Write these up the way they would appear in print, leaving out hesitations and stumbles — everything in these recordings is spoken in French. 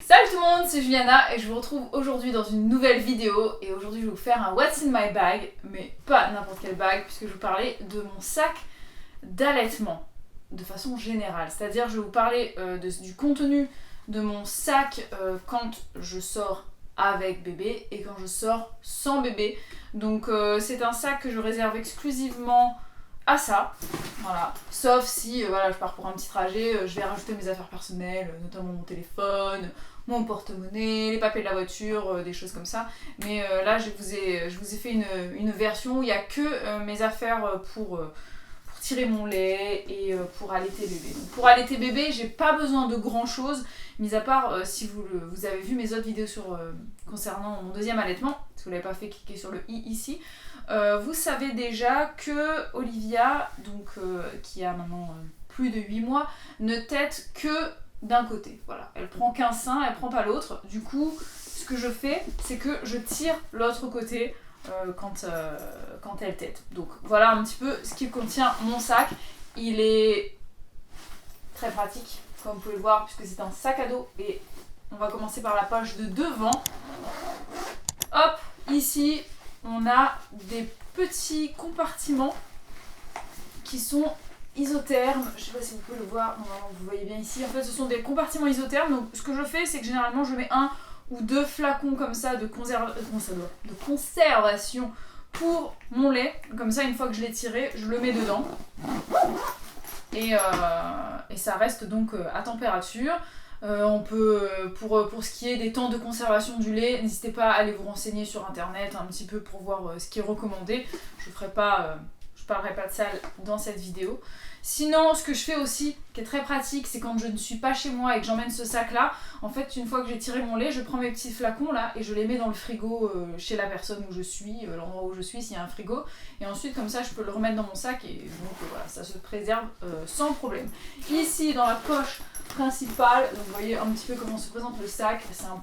Salut tout le monde, c'est Juliana et je vous retrouve aujourd'hui dans une nouvelle vidéo. Et aujourd'hui je vais vous faire un What's in my bag, mais pas n'importe quelle bag, puisque je vais vous parler de mon sac d'allaitement de façon générale. C'est-à-dire je vais vous parler du contenu de mon sac quand je sors avec bébé et quand je sors sans bébé. Donc c'est un sac que je réserve exclusivement à ça, voilà. Sauf si voilà, je pars pour un petit trajet, je vais rajouter mes affaires personnelles, notamment mon téléphone, mon porte-monnaie, les papiers de la voiture, des choses comme ça. Mais là, je vous ai fait une version où il n'y a que mes affaires pour tirer mon lait et pour allaiter bébé. Donc, pour allaiter bébé, j'ai pas besoin de grand chose, mis à part si vous avez vu mes autres vidéos concernant mon deuxième allaitement. Si vous l'avez pas fait, cliquez sur le i ici. Vous savez déjà que Olivia, donc, qui a maintenant plus de 8 mois, ne tète que d'un côté. Voilà. Elle prend qu'un sein, elle prend pas l'autre. Du coup, ce que je fais, c'est que je tire l'autre côté quand elle tète. Donc voilà un petit peu ce qu'il contient mon sac. Il est très pratique, comme vous pouvez le voir, puisque c'est un sac à dos. Et on va commencer par la poche de devant. Hop, ici, on a des petits compartiments qui sont isothermes. Je sais pas si vous pouvez le voir, normalement vous voyez bien ici. En fait, ce sont des compartiments isothermes. Donc, ce que je fais, c'est que généralement, je mets un ou deux flacons comme ça de conservation pour mon lait. Comme ça, une fois que je l'ai tiré, je le mets dedans. Et ça reste donc à température. On peut, pour ce qui est des temps de conservation du lait, n'hésitez pas à aller vous renseigner sur internet un petit peu pour voir ce qui est recommandé. Je parlerai pas de ça dans cette vidéo. Sinon, ce que je fais aussi, qui est très pratique, c'est quand je ne suis pas chez moi et que j'emmène ce sac là, en fait, une fois que j'ai tiré mon lait, je prends mes petits flacons là et je les mets dans le frigo chez la personne où je suis, l'endroit où je suis, s'il y a un frigo. Et ensuite, comme ça, je peux le remettre dans mon sac et donc voilà, ça se préserve sans problème. Ici, dans la poche principale, donc, vous voyez un petit peu comment se présente le sac, c'est un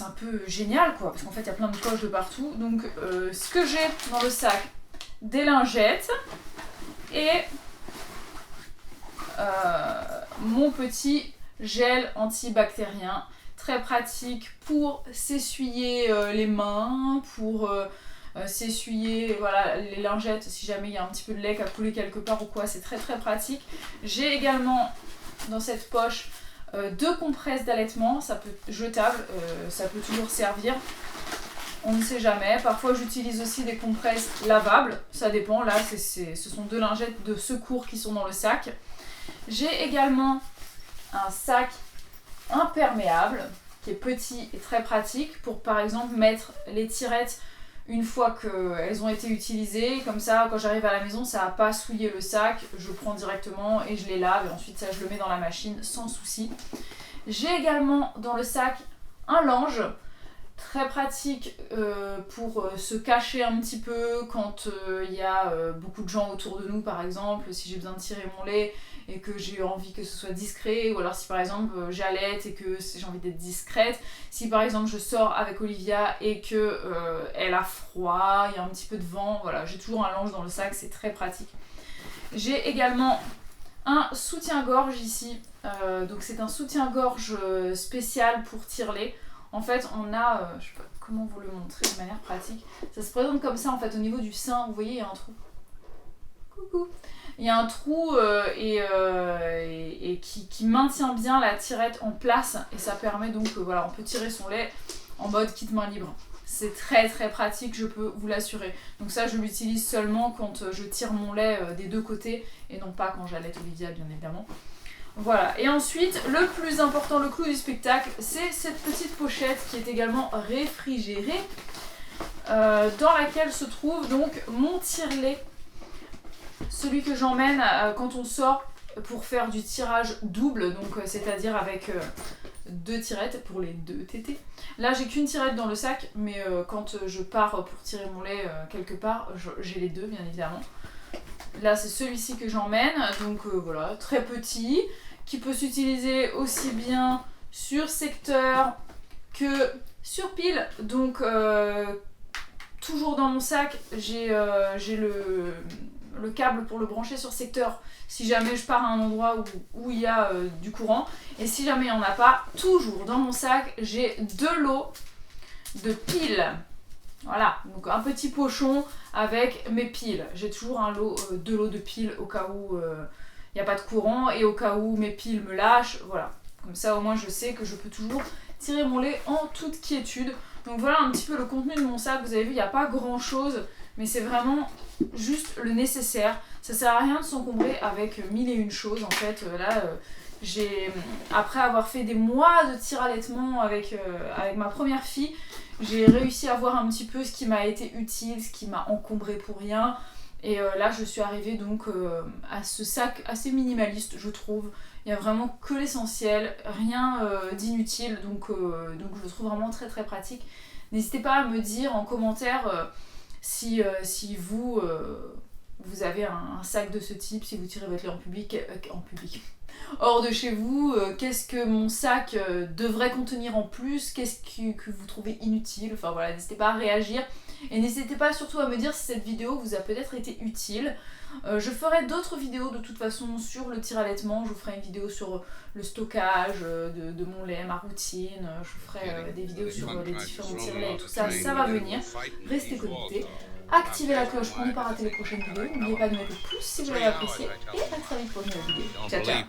peu génial quoi, parce qu'en fait, il y a plein de poches de partout. Donc, ce que j'ai dans le sac, des lingettes et mon petit gel antibactérien, très pratique pour s'essuyer les mains, pour s'essuyer voilà, les lingettes si jamais il y a un petit peu de lait qui a coulé quelque part ou quoi, c'est très très pratique. J'ai également dans cette poche deux compresses d'allaitement, ça peut jetable, ça peut toujours servir. On ne sait jamais. Parfois, j'utilise aussi des compresses lavables. Ça dépend. Là, ce sont deux lingettes de secours qui sont dans le sac. J'ai également un sac imperméable qui est petit et très pratique pour, par exemple, mettre les tirettes une fois qu'elles ont été utilisées. Comme ça, quand j'arrive à la maison, ça n'a pas souillé le sac. Je prends directement et je les lave. Et ensuite, ça, je le mets dans la machine sans souci. J'ai également dans le sac un lange. Très pratique pour se cacher un petit peu quand il y a beaucoup de gens autour de nous, par exemple, si j'ai besoin de tirer mon lait et que j'ai envie que ce soit discret, ou alors si par exemple j'allaite et que j'ai envie d'être discrète, si par exemple je sors avec Olivia et que elle a froid, il y a un petit peu de vent, voilà, j'ai toujours un linge dans le sac, c'est très pratique. J'ai également un soutien-gorge ici, donc c'est un soutien-gorge spécial pour tire-lait. En fait, on a, je sais pas comment vous le montrer de manière pratique, ça se présente comme ça en fait au niveau du sein, vous voyez il y a un trou. Coucou. Il y a un trou et qui maintient bien la tirette en place et ça permet donc, voilà, on peut tirer son lait en mode kit main libre. C'est très très pratique, je peux vous l'assurer. Donc ça, je l'utilise seulement quand je tire mon lait des deux côtés et non pas quand j'allaite Olivia, bien évidemment. Voilà, et ensuite, le plus important, le clou du spectacle, c'est cette petite pochette qui est également réfrigérée, dans laquelle se trouve donc mon tire-lait, celui que j'emmène quand on sort pour faire du tirage double, donc c'est-à-dire avec deux tirettes pour les deux tétés. Là, j'ai qu'une tirette dans le sac, mais quand je pars pour tirer mon lait quelque part, j'ai les deux, bien évidemment. Là, c'est celui-ci que j'emmène, donc voilà, très petit, qui peut s'utiliser aussi bien sur secteur que sur pile. Donc, toujours dans mon sac, j'ai le câble pour le brancher sur secteur si jamais je pars à un endroit où il y a du courant. Et si jamais il n'y en a pas, toujours dans mon sac, j'ai de l'eau de piles. Voilà, donc un petit pochon avec mes piles. J'ai toujours de l'eau de piles au cas où il n'y a pas de courant et au cas où mes piles me lâchent. Voilà, comme ça au moins je sais que je peux toujours tirer mon lait en toute quiétude. Donc voilà un petit peu le contenu de mon sac. Vous avez vu, il n'y a pas grand chose, mais c'est vraiment juste le nécessaire. Ça sert à rien de s'encombrer avec mille et une choses. En fait, après avoir fait des mois de tir-allaitement avec ma première fille, j'ai réussi à voir un petit peu ce qui m'a été utile, ce qui m'a encombré pour rien. Et là, je suis arrivée donc à ce sac assez minimaliste, je trouve. Il n'y a vraiment que l'essentiel, rien d'inutile, donc je le trouve vraiment très très pratique. N'hésitez pas à me dire en commentaire si vous avez un sac de ce type, si vous tirez votre lait en public, hors de chez vous, qu'est-ce que mon sac devrait contenir en plus, qu'est-ce que vous trouvez inutile, enfin voilà, n'hésitez pas à réagir. Et n'hésitez pas surtout à me dire si cette vidéo vous a peut-être été utile. Je ferai d'autres vidéos de toute façon sur le tir-allaitement. Je vous ferai une vidéo sur le stockage de mon lait, ma routine. Je vous ferai des vidéos sur les différents tire-laits et tout ça. Ça va venir. Restez connectés. Activez la cloche pour ne pas rater les prochaines vidéos. N'oubliez pas de mettre le pouce si vous l'avez apprécié. Et à très vite pour une nouvelle vidéo. Ciao ciao.